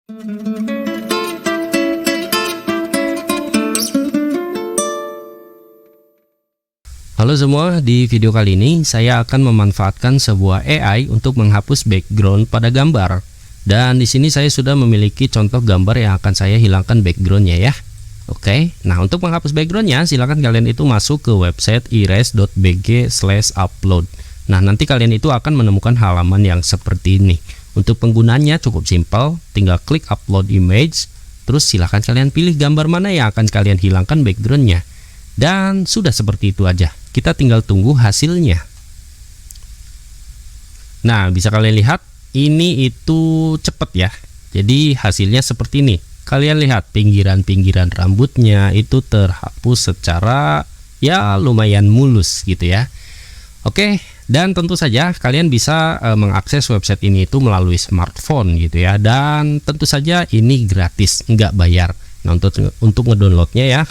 Halo semua, di video kali ini saya akan memanfaatkan sebuah AI untuk menghapus background pada gambar. Dan di sini saya sudah memiliki contoh gambar yang akan saya hilangkan backgroundnya ya. Oke, nah untuk menghapus backgroundnya silahkan kalian itu masuk ke website erase.bg/upload. Nah nanti kalian itu akan menemukan halaman yang seperti ini. Untuk penggunanya cukup simpel, tinggal klik upload image, terus silahkan kalian pilih gambar mana yang akan kalian hilangkan backgroundnya. Dan sudah seperti itu aja, kita tinggal tunggu hasilnya. Nah bisa kalian lihat ini itu cepet ya. Jadi hasilnya seperti ini. Kalian lihat pinggiran-pinggiran rambutnya itu terhapus secara ya lumayan mulus gitu ya. Oke, dan tentu saja kalian bisa mengakses website ini itu melalui smartphone gitu ya. Dan tentu saja ini gratis, nggak bayar. Nah untuk ngedownloadnya ya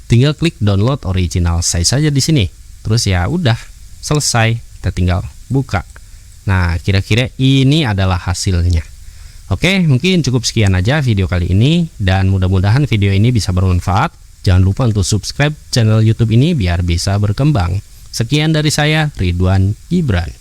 tinggal klik download original size saja di sini. Terus ya udah selesai, kita tinggal buka. Nah kira-kira ini adalah hasilnya. Oke, mungkin cukup sekian aja video kali ini, dan mudah-mudahan video ini bisa bermanfaat. Jangan lupa untuk subscribe channel YouTube ini biar bisa berkembang. Sekian dari saya, Ridwan Gibran.